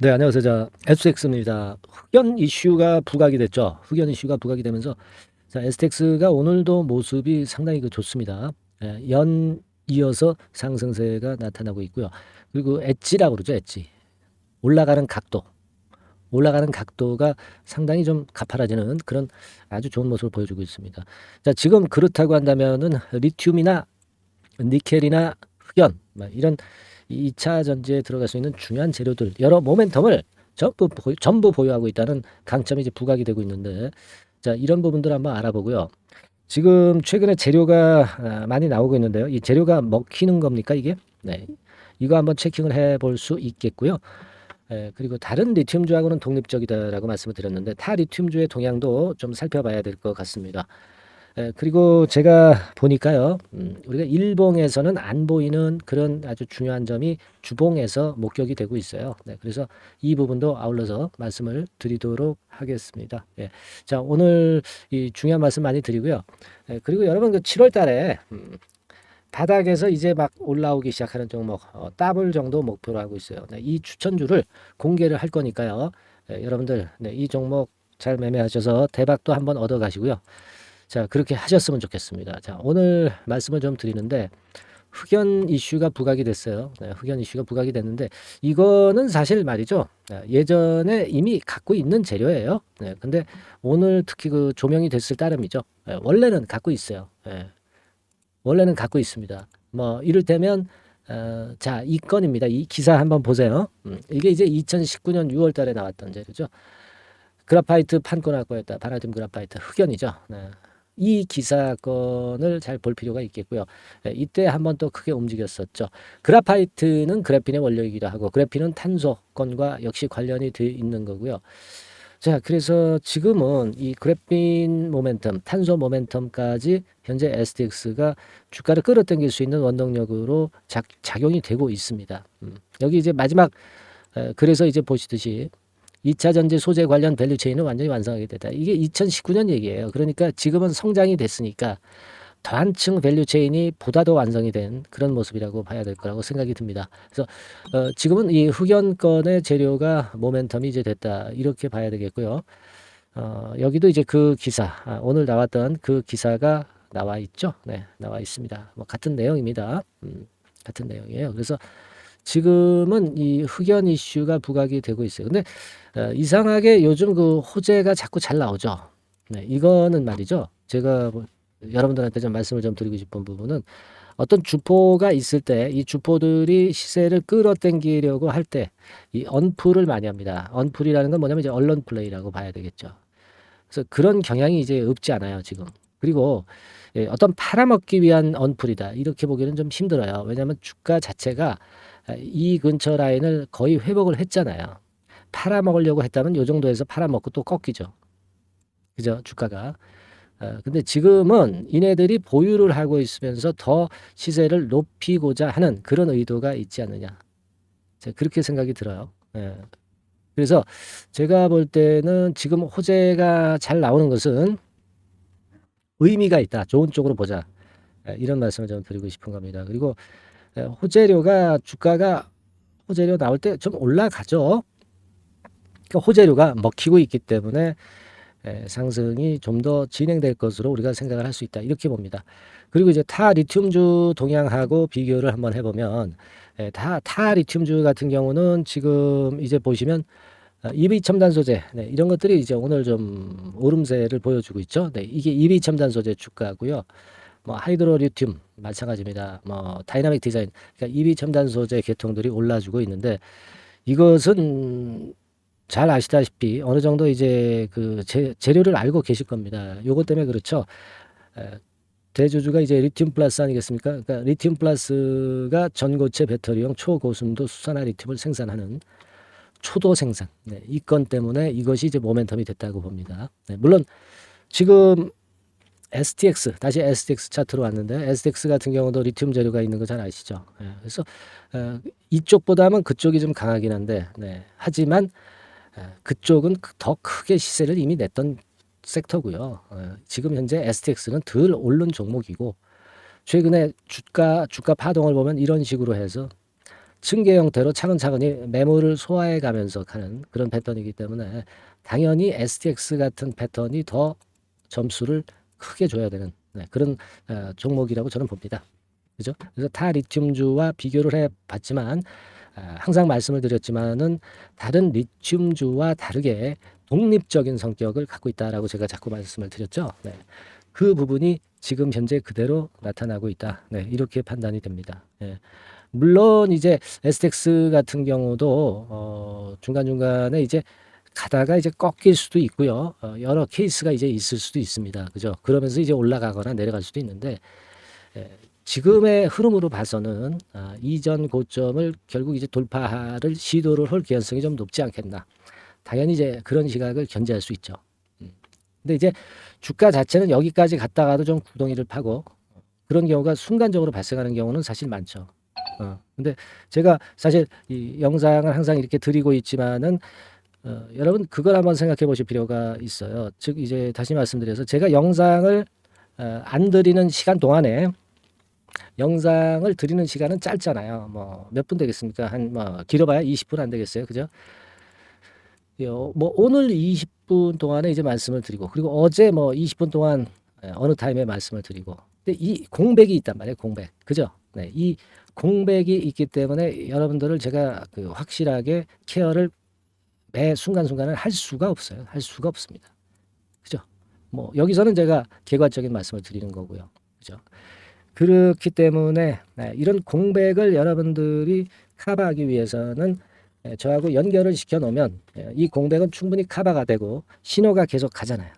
네, 안녕하세요. SX입니다. 흑연 이슈가 부각이 됐죠. 흑연 이슈가 부각이 되면서 STX가 오늘도 모습이 상당히 좋습니다. 연 이어서 상승세가 나타나고 있고요. 그리고 엣지라고 그러죠, 엣지. 올라가는 각도. 올라가는 각도가 상당히 좀 가파라지는 그런 아주 좋은 모습을 보여주고 있습니다. 자, 지금 그렇다고 한다면은 리튬이나 니켈이나 흑연, 이런 2차 전지에 들어갈 수 있는 중요한 재료들, 여러 모멘텀을 전부 보유하고 있다는 강점이 이제 부각이 되고 있는데, 자, 이런 부분들 한번 알아보고요. 지금 최근에 재료가 많이 나오고 있는데요. 이 재료가 먹히는 겁니까, 이게? 네. 이거 한번 체킹을 해볼 수 있겠고요. 그리고 다른 리튬주하고는 독립적이다라고 말씀을 드렸는데, 타 리튬주의 동향도 좀 살펴봐야 될 것 같습니다. 그리고 제가 보니까요, 우리가 일봉에서는 안 보이는 그런 아주 중요한 점이 주봉에서 목격이 되고 있어요. 네, 그래서 이 부분도 아울러서 말씀을 드리도록 하겠습니다. 예. 자, 오늘 이 중요한 말씀 많이 드리고요. 그리고 여러분 그 7월 달에 바닥에서 이제 막 올라오기 시작하는 종목, 더블 정도 목표로 하고 있어요. 네, 이 추천주를 공개를 할 거니까요. 여러분들, 네, 이 종목 잘 매매하셔서 대박도 한번 얻어 가시고요. 자, 그렇게 하셨으면 좋겠습니다. 자, 오늘 말씀을 좀 드리는데, 흑연 이슈가 부각이 됐어요. 네, 흑연 이슈가 부각이 됐는데, 이거는 사실 말이죠. 예전에 이미 갖고 있는 재료예요. 네, 근데 오늘 특히 그 조명이 됐을 따름이죠. 원래는 갖고 있어요. 원래는 갖고 있습니다. 뭐, 이를테면, 자, 이 건입니다. 이 기사 한번 보세요. 이게 이제 2019년 6월 달에 나왔던 재료죠. 그라파이트 판권할 거였다. 바나듐 그라파이트 흑연이죠. 네. 이 기사건을 잘 볼 필요가 있겠고요. 이때 한번 또 크게 움직였었죠. 그라파이트는 그래핀의 원료이기도 하고 그래핀은 탄소건과 역시 관련이 되어 있는 거고요. 자, 그래서 지금은 이 그래핀 모멘텀, 탄소 모멘텀까지 현재 STX가 주가를 끌어당길 수 있는 원동력으로 작용이 되고 있습니다. 여기 이제 마지막 그래서 이제 보시듯이 2차 전지 소재 관련 밸류 체인은 완전히 완성하게 됐다. 이게 2019년 얘기예요. 그러니까 지금은 성장이 됐으니까 더 한층 밸류 체인이 보다 더 완성이 된 그런 모습이라고 봐야 될 거라고 생각이 듭니다. 그래서 지금은 이 흑연건의 재료가 모멘텀이 이제 됐다. 이렇게 봐야 되겠고요. 여기도 이제 그 기사, 오늘 나왔던 그 기사가 나와 있죠. 네, 나와 있습니다. 뭐 같은 내용입니다. 같은 내용이에요. 그래서 지금은 이 흑연 이슈가 부각이 되고 있어요. 근데 이상하게 요즘 그 호재가 자꾸 잘 나오죠. 네, 이거는 말이죠. 제가 뭐 여러분들한테 좀 말씀을 좀 드리고 싶은 부분은 어떤 주포가 있을 때 이 주포들이 시세를 끌어당기려고 할 때 이 언풀을 많이 합니다. 언풀이라는 건 뭐냐면 이제 언론 플레이라고 봐야 되겠죠. 그래서 그런 경향이 이제 없지 않아요, 지금. 그리고 어떤 팔아먹기 위한 언풀이다. 이렇게 보기는 좀 힘들어요. 왜냐하면 주가 자체가 이 근처 라인을 거의 회복을 했잖아요. 팔아먹으려고 했다면 요 정도에서 팔아먹고 또 꺾이죠. 그죠? 주가가. 근데 지금은 이네들이 보유를 하고 있으면서 더 시세를 높이고자 하는 그런 의도가 있지 않느냐. 제가 그렇게 생각이 들어요. 예. 그래서 제가 볼 때는 지금 호재가 잘 나오는 것은 의미가 있다. 좋은 쪽으로 보자. 이런 말씀을 좀 드리고 싶은 겁니다. 그리고 호재료가 주가가 호재료 나올 때 좀 올라가죠. 그러니까 호재료가 먹히고 있기 때문에 상승이 좀 더 진행될 것으로 우리가 생각을 할 수 있다. 이렇게 봅니다. 그리고 이제 타 리튬주 동향하고 비교를 한번 해보면 타 리튬주 같은 경우는 지금 이제 보시면 EV 첨단 소재 이런 것들이 이제 오늘 좀 오름세를 보여주고 있죠. 네, 이게 EV 첨단 소재 주가고요. 뭐 하이드로 리튬 마찬가지입니다. 뭐 다이나믹 디자인, 그러니까 EV 첨단 소재 계통들이 올라주고 있는데 이것은 잘 아시다시피 어느 정도 이제 그 재료를 알고 계실 겁니다. 요것 때문에 그렇죠. 대주주가 이제 리튬 플러스 아니겠습니까? 그러니까 리튬 플러스가 전고체 배터리용 초고순도 수산화 리튬을 생산하는 초도 생산. 네, 이 건 때문에 이것이 이제 모멘텀이 됐다고 봅니다. 네, 물론 지금 STX 다시 STX 차트로 왔는데 STX 같은 경우도 리튬 재료가 있는 거 잘 아시죠? 네, 그래서 이쪽보다는 그쪽이 좀 강하긴 한데, 네, 하지만 그쪽은 더 크게 시세를 이미 냈던 섹터고요. 지금 현재 STX는 덜 오른 종목이고 최근에 주가 파동을 보면 이런 식으로 해서 층계 형태로 차근차근히 매물을 소화해 가면서 가는 그런 패턴이기 때문에 당연히 STX 같은 패턴이 더 점수를 크게 줘야 되는 그런 종목이라고 저는 봅니다. 그죠? 그래서 타 리튬주와 비교를 해 봤지만 항상 말씀을 드렸지만은 다른 리튬주와 다르게 독립적인 성격을 갖고 있다라고 제가 자꾸 말씀을 드렸죠. 네. 그 부분이 지금 현재 그대로 나타나고 있다. 네, 이렇게 판단이 됩니다. 예. 물론 이제 STX 같은 경우도 중간중간에 이제 가다가 이제 꺾일 수도 있고요. 여러 케이스가 이제 있을 수도 있습니다. 그죠? 그러면서 이제 올라가거나 내려갈 수도 있는데 지금의 흐름으로 봐서는 이전 고점을 결국 이제 돌파를 시도를 할 개연성이 좀 높지 않겠나. 당연히 이제 그런 시각을 견제할 수 있죠. 근데 이제 주가 자체는 여기까지 갔다가도 좀 구덩이를 파고 그런 경우가 순간적으로 발생하는 경우는 사실 많죠. 근데 제가 사실 이 영상을 항상 이렇게 드리고 있지만은 여러분 그걸 한번 생각해 보실 필요가 있어요. 즉 이제 다시 말씀드려서 제가 영상을 안 드리는 시간 동안에 영상을 드리는 시간은 짧잖아요. 뭐 몇 분 되겠습니까? 한 뭐 길어봐야 20분 안 되겠어요. 그죠? 뭐 오늘 20분 동안에 이제 말씀을 드리고 그리고 어제 뭐 20분 동안 어느 타임에 말씀을 드리고 근데 이 공백이 있단 말이에요. 공백. 그죠? 네. 이 공백이 있기 때문에 여러분들을 제가 그 확실하게 케어를 매 순간순간을 할 수가 없어요. 할 수가 없습니다. 그죠? 뭐 여기서는 제가 객관적인 말씀을 드리는 거고요. 그죠? 그렇기 때문에 이런 공백을 여러분들이 커버하기 위해서는 저하고 연결을 시켜 놓으면 이 공백은 충분히 커버가 되고 신호가 계속 가잖아요.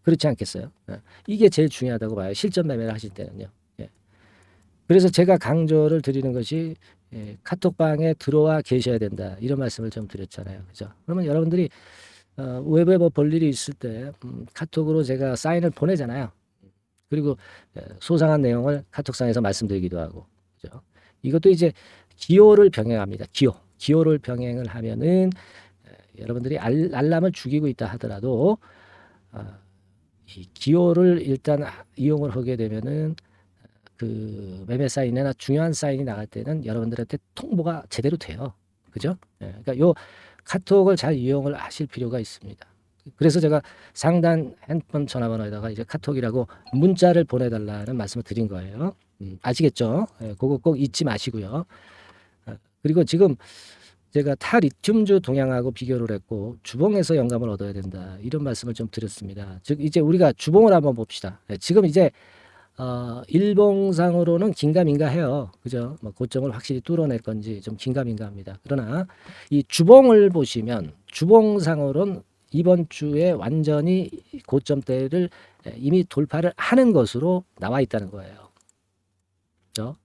그렇지 않겠어요? 이게 제일 중요하다고 봐요. 실전 매매를 하실 때는요. 예. 그래서 제가 강조를 드리는 것이 카톡방에 들어와 계셔야 된다. 이런 말씀을 좀 드렸잖아요. 그죠? 그러면 여러분들이 외부에 뭐 볼 일이 있을 때 카톡으로 제가 사인을 보내잖아요. 그리고 소상한 내용을 카톡상에서 말씀드리기도 하고. 그죠? 이것도 이제 기호를 병행합니다. 기호를 병행을 하면은 여러분들이 알람을 죽이고 있다 하더라도 이 기호를 일단 이용을 하게 되면은 그 매매 사인이나 중요한 사인이 나갈 때는 여러분들한테 통보가 제대로 돼요. 그죠? 그러니까 요 카톡을 잘 이용을 하실 필요가 있습니다. 그래서 제가 상단 핸드폰 전화번호에다가 이제 카톡이라고 문자를 보내달라는 말씀을 드린 거예요. 아시겠죠? 그거 꼭 잊지 마시고요. 그리고 지금 제가 타 리튬주 동향하고 비교를 했고 주봉에서 영감을 얻어야 된다 이런 말씀을 좀 드렸습니다. 즉 이제 우리가 주봉을 한번 봅시다. 지금 이제 일봉상으로는 긴가민가해요. 그죠? 뭐 고점을 확실히 뚫어낼 건지 좀 긴가민가합니다. 그러나 이 주봉을 보시면 주봉상으로는 이번 주에 완전히 고점대를 이미 돌파를 하는 것으로 나와 있다는 거예요. 그죠?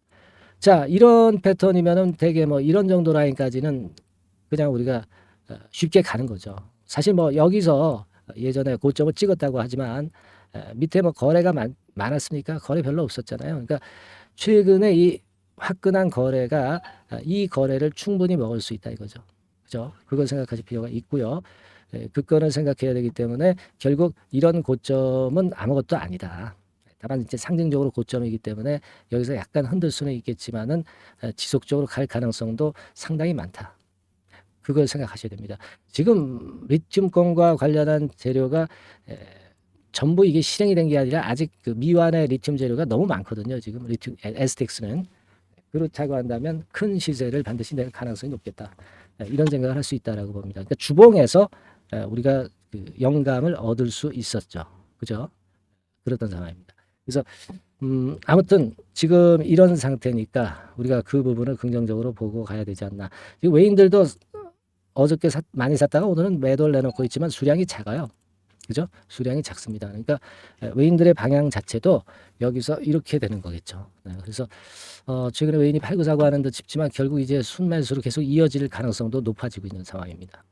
자, 이런 패턴이면은 되게 뭐 이런 정도 라인까지는 그냥 우리가 쉽게 가는 거죠. 사실 뭐 여기서 예전에 고점을 찍었다고 하지만 밑에 뭐 거래가 많았습니까? 거래 별로 없었잖아요. 그러니까 최근에 이 화끈한 거래가 이 거래를 충분히 먹을 수 있다 이거죠. 그죠? 그걸 생각하실 필요가 있고요. 그 건을 생각해야 되기 때문에 결국 이런 고점은 아무것도 아니다. 다만 이제 상징적으로 고점이기 때문에 여기서 약간 흔들 수는 있겠지만은 지속적으로 갈 가능성도 상당히 많다. 그걸 생각하셔야 됩니다. 지금 리튬권과 관련한 재료가 전부 이게 실행이 된 게 아니라 아직 그 미완의 리튬 재료가 너무 많거든요. 지금 리튬 STX는 그렇다고 한다면 큰 시세를 반드시 낼 가능성이 높겠다. 이런 생각을 할 수 있다라고 봅니다. 그러니까 주봉에서 우리가 그 영감을 얻을 수 있었죠. 그죠? 그랬던 상황입니다. 그래서 아무튼 지금 이런 상태니까 우리가 그 부분을 긍정적으로 보고 가야 되지 않나. 지금 외인들도 어저께 많이 샀다가 오늘은 매도를 내놓고 있지만 수량이 작아요. 그죠? 수량이 작습니다. 그러니까 외인들의 방향 자체도 여기서 이렇게 되는 거겠죠. 그래서 최근에 외인이 팔고 사고 하는 듯 싶지만 결국 이제 순매수로 계속 이어질 가능성도 높아지고 있는 상황입니다.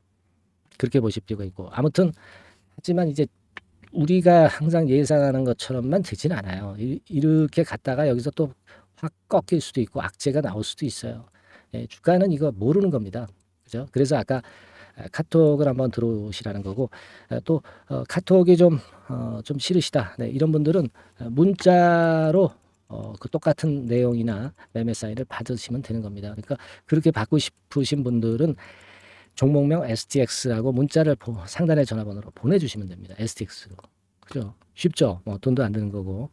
그렇게 보실 필요가 있고 아무튼 하지만 이제 우리가 항상 예상하는 것처럼만 되진 않아요. 이렇게 갔다가 여기서 또 확 꺾일 수도 있고 악재가 나올 수도 있어요. 주가는 이거 모르는 겁니다. 그죠? 그래서 아까 카톡을 한번 들어오시라는 거고 또 카톡이 좀 싫으시다. 네, 이런 분들은 문자로 그 똑같은 내용이나 매매 사인을 받으시면 되는 겁니다. 그러니까 그렇게 받고 싶으신 분들은 종목명 STX라고 문자를 상단의 전화번호로 보내주시면 됩니다. STX로. 그죠? 쉽죠? 돈도 안 드는 거고.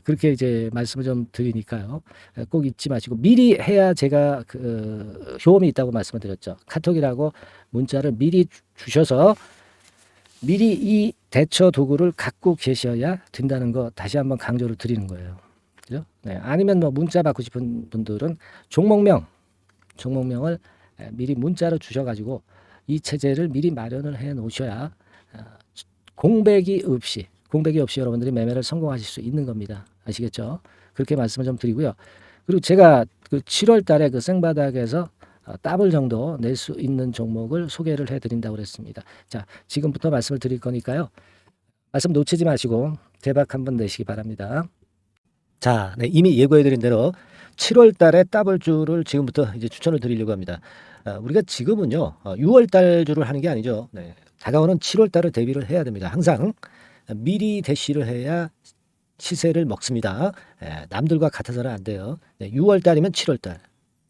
그렇게 이제 말씀을 좀 드리니까요. 꼭 잊지 마시고 미리 해야 제가 효험이 있다고 말씀을 드렸죠. 카톡이라고 문자를 미리 주셔서 미리 이 대처 도구를 갖고 계셔야 된다는 거 다시 한번 강조를 드리는 거예요. 그죠? 네. 아니면 문자 받고 싶은 분들은 종목명을 미리 문자로 주셔가지고 이 체제를 미리 마련을 해 놓으셔야 공백이 없이 여러분들이 매매를 성공하실 수 있는 겁니다. 아시겠죠? 그렇게 말씀을 좀 드리고요. 그리고 제가 7월 달에 생바닥에서 더블 정도 낼 수 있는 종목을 소개를 해드린다고 그랬습니다. 자, 지금부터 말씀을 드릴 거니까요. 말씀 놓치지 마시고 대박 한번 내시기 바랍니다. 자, 네, 이미 예고해드린 대로 7월 달에 더블주를 지금부터 이제 추천을 드리려고 합니다. 우리가 지금은요, 6월 달 주를 하는 게 아니죠. 네, 다가오는 7월 달을 대비를 해야 됩니다. 항상 미리 대시를 해야 시세를 먹습니다. 남들과 같아서는 안 돼요. 6월 달이면 7월 달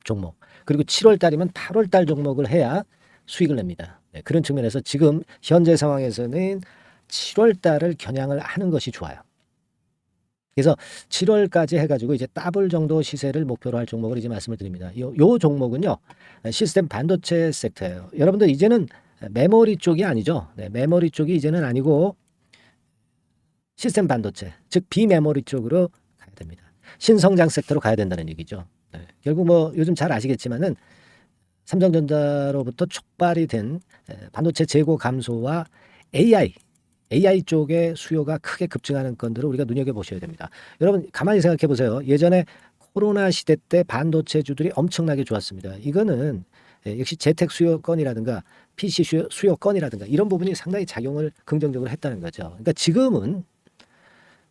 종목, 그리고 7월 달이면 8월 달 종목을 해야 수익을 냅니다. 그런 측면에서 지금 현재 상황에서는 7월 달을 겨냥을 하는 것이 좋아요. 그래서 7월까지 해가지고 이제 더블 정도 시세를 목표로 할 종목을 이제 말씀을 드립니다. 요 종목은요, 시스템 반도체 섹터예요. 여러분들 이제는 메모리 쪽이 아니죠. 네, 메모리 쪽이 이제는 아니고 시스템 반도체, 즉 비메모리 쪽으로 가야 됩니다. 신성장 섹터로 가야 된다는 얘기죠. 네, 결국 요즘 잘 아시겠지만은 삼성전자로부터 촉발이 된 반도체 재고 감소와 AI 쪽의 수요가 크게 급증하는 건들을 우리가 눈여겨보셔야 됩니다. 여러분 가만히 생각해 보세요. 예전에 코로나 시대 때 반도체주들이 엄청나게 좋았습니다. 이거는 역시 재택 수요건이라든가 PC 수요건이라든가 이런 부분이 상당히 작용을 긍정적으로 했다는 거죠. 그러니까 지금은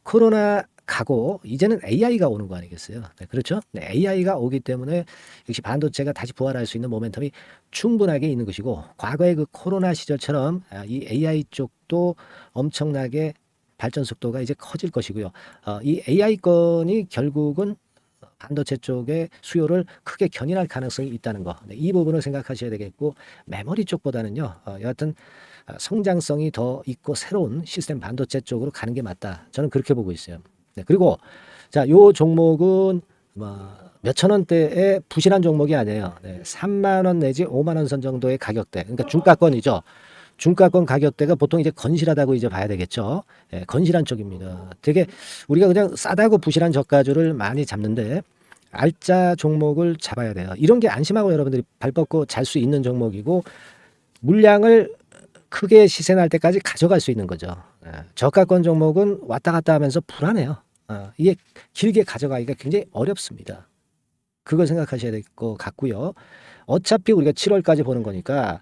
코로나 가고 이제는 AI가 오는 거 아니겠어요? 네, 그렇죠? 네, AI가 오기 때문에 역시 반도체가 다시 부활할 수 있는 모멘텀이 충분하게 있는 것이고, 과거의 그 코로나 시절처럼 이 AI 쪽도 엄청나게 발전 속도가 이제 커질 것이고요. 이 AI 건이 결국은 반도체 쪽의 수요를 크게 견인할 가능성이 있다는 거. 네, 이 부분을 생각하셔야 되겠고, 메모리 쪽보다는요, 여하튼 성장성이 더 있고 새로운 시스템 반도체 쪽으로 가는 게 맞다. 저는 그렇게 보고 있어요. 네, 그리고 자, 요 종목은 몇천 원대의 부실한 종목이 아니에요. 네, 3만 원 내지 5만 원 선 정도의 가격대. 그러니까 중가권이죠. 중가권 가격대가 보통 이제 건실하다고 이제 봐야 되겠죠. 예, 건실한 쪽입니다. 되게 우리가 그냥 싸다고 부실한 저가주를 많이 잡는데 알짜 종목을 잡아야 돼요. 이런 게 안심하고 여러분들이 발 뻗고 잘 수 있는 종목이고, 물량을 크게 시세 날 때까지 가져갈 수 있는 거죠. 저가권 종목은 왔다 갔다 하면서 불안해요. 이게 길게 가져가기가 굉장히 어렵습니다. 그걸 생각하셔야 될 것 같고요. 어차피 우리가 7월까지 보는 거니까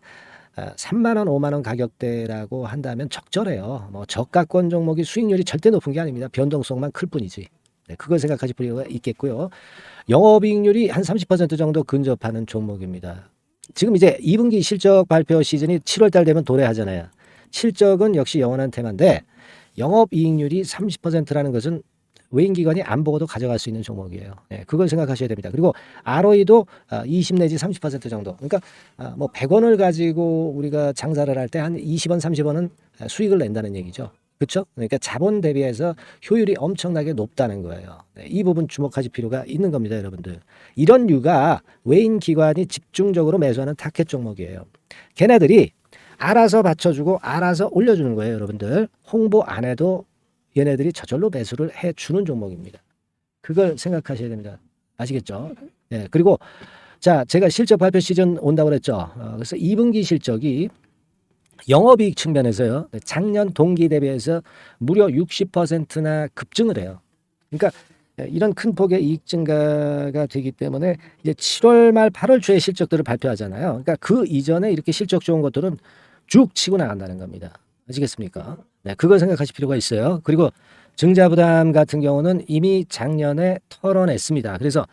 3만 원, 5만 원 가격대라고 한다면 적절해요. 저가권 종목이 수익률이 절대 높은 게 아닙니다. 변동성만 클 뿐이지. 네, 그걸 생각하실 필요가 있겠고요. 영업이익률이 한 30% 정도 근접하는 종목입니다. 지금 이제 2분기 실적 발표 시즌이 7월 달 되면 도래하잖아요. 실적은 역시 영원한 테마인데 영업이익률이 30%라는 것은 외인기관이 안 보고도 가져갈 수 있는 종목이에요. 네, 그걸 생각하셔야 됩니다. 그리고 ROE도 20 내지 30% 정도. 그러니까 100원을 가지고 우리가 장사를 할 때 한 20원, 30원은 수익을 낸다는 얘기죠. 그렇죠? 그러니까 자본 대비해서 효율이 엄청나게 높다는 거예요. 네, 이 부분 주목하실 필요가 있는 겁니다, 여러분들. 이런 류가 외인 기관이 집중적으로 매수하는 타켓 종목이에요. 걔네들이 알아서 받쳐주고 알아서 올려주는 거예요, 여러분들. 홍보 안 해도 얘네들이 저절로 매수를 해주는 종목입니다. 그걸 생각하셔야 됩니다. 아시겠죠? 네, 그리고 자, 제가 실적 발표 시즌 온다고 그랬죠. 그래서 2분기 실적이 영업이익 측면에서요, 작년 동기 대비해서 무려 60%나 급증을 해요. 그러니까 이런 큰 폭의 이익 증가가 되기 때문에 이제 7월 말 8월 초에 실적들을 발표하잖아요. 그러니까 그 이전에 이렇게 실적 좋은 것들은 쭉 치고 나간다는 겁니다. 아시겠습니까? 네, 그걸 생각하실 필요가 있어요. 그리고 증자부담 같은 경우는 이미 작년에 털어냈습니다. 그래서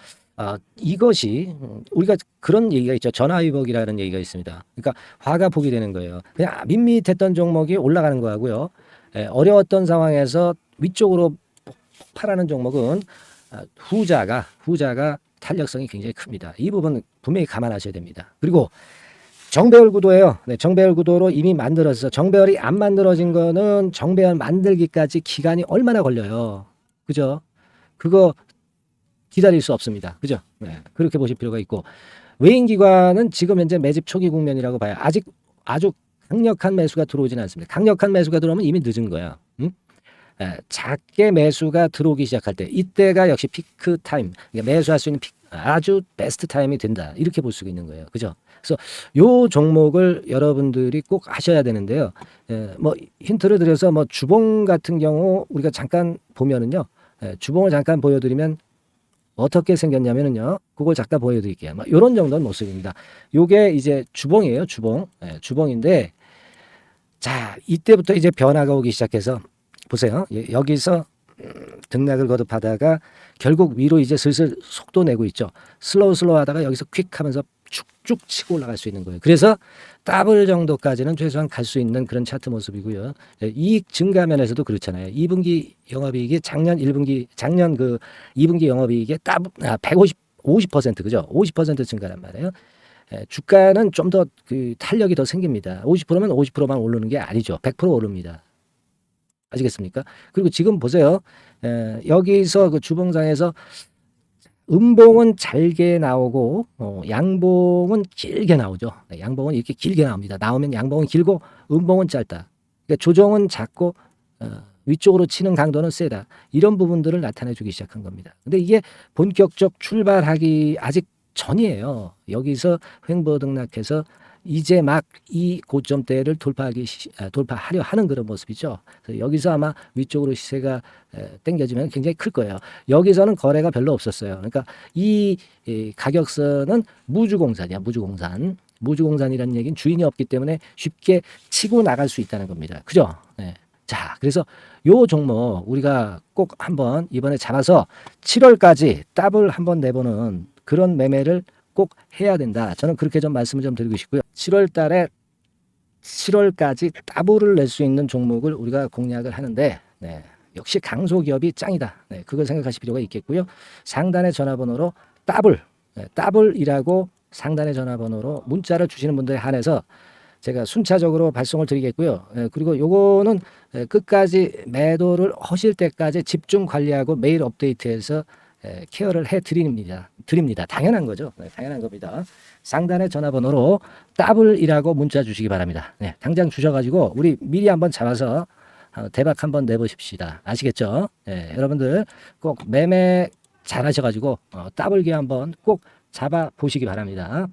이것이 우리가 그런 얘기가 있죠. 전화위복이라는 얘기가 있습니다. 그러니까 화가 복이 되는 거예요. 그냥 밋밋했던 종목이 올라가는 거하고요. 어려웠던 상황에서 위쪽으로 폭발하는 종목은 후자가 탄력성이 굉장히 큽니다. 이 부분 분명히 감안하셔야 됩니다. 그리고 정배열 구도예요. 네, 정배열 구도로 이미 만들어서 정배열이 안 만들어진 거는 정배열 만들기까지 기간이 얼마나 걸려요. 그죠? 그거 기다릴 수 없습니다. 그죠? 네, 그렇게 보실 필요가 있고 외인기관은 지금 현재 매집 초기 국면이라고 봐요. 아직 아주 강력한 매수가 들어오지는 않습니다. 강력한 매수가 들어오면 이미 늦은 거야. 응? 작게 매수가 들어오기 시작할 때 이때가 역시 피크 타임, 그러니까 매수할 수 있는 아주 베스트 타임이 된다. 이렇게 볼 수가 있는 거예요. 그죠? 그래서 요 종목을 여러분들이 꼭 하셔야 되는데요. 뭐 힌트를 드려서 뭐 주봉 같은 경우 우리가 잠깐 보면은요. 주봉을 잠깐 보여드리면 어떻게 생겼냐면은요. 그걸 잠깐 보여드릴게요. 뭐 이런 정도는 모습입니다. 요게 이제 주봉이에요. 주봉. 주봉인데 자 이때부터 이제 변화가 오기 시작해서 보세요. 여기서 등락을 거듭하다가 결국 위로 이제 슬슬 속도 내고 있죠. 슬로우 하다가 여기서 퀵 하면서 쭉쭉 치고 올라갈 수 있는 거예요. 그래서 더블 정도까지는 최소한 갈 수 있는 그런 차트 모습이고요. 이익 증가 면에서도 그렇잖아요. 2분기 영업이익이 작년 그 2분기 영업이익에 50% 그죠? 50% 증가란 말이에요. 주가는 좀 더 그 탄력이 더 생깁니다. 50%면 50%만 오르는 게 아니죠. 100% 오릅니다. 아시겠습니까? 그리고 지금 보세요. 여기서 그 주봉상에서 음봉은 잘게 나오고 양봉은 길게 나오죠. 양봉은 이렇게 길게 나옵니다. 나오면 양봉은 길고 음봉은 짧다. 그러니까 조정은 작고 위쪽으로 치는 강도는 세다. 이런 부분들을 나타내 주기 시작한 겁니다. 근데 이게 본격적 출발하기 아직 전이에요. 여기서 횡보 등락해서 이제 막 이 고점대를 돌파하려 하는 그런 모습이죠. 그래서 여기서 아마 위쪽으로 시세가 당겨지면 굉장히 클 거예요. 여기서는 거래가 별로 없었어요. 그러니까 이 가격선은 무주공산이야. 무주공산이라는 얘기는 주인이 없기 때문에 쉽게 치고 나갈 수 있다는 겁니다. 그죠? 네. 자, 그래서 요 종목 우리가 꼭 한번 이번에 잡아서 7월까지 더블 한번 내보는 그런 매매를 꼭 해야 된다. 저는 그렇게 좀 말씀을 좀 드리고 싶고요. 7월 달에 7월까지 더블을 낼 수 있는 종목을 우리가 공략을 하는데 네, 역시 강소기업이 짱이다. 네, 그걸 생각하실 필요가 있겠고요. 상단의 전화번호로 더블이라고 상단의 전화번호로 문자를 주시는 분들에 한해서 제가 순차적으로 발송을 드리겠고요. 그리고 요거는 끝까지 매도를 하실 때까지 집중 관리하고 매일 업데이트해서 케어를 해 드립니다. 당연한 거죠. 네, 당연한 겁니다. 상단의 전화번호로 더블이라고 문자 주시기 바랍니다. 네, 당장 주셔가지고 우리 미리 한번 잡아서 대박 한번 내보십시다. 아시겠죠? 네, 여러분들 꼭 매매 잘 하셔가지고 더블기 한번 꼭 잡아 보시기 바랍니다.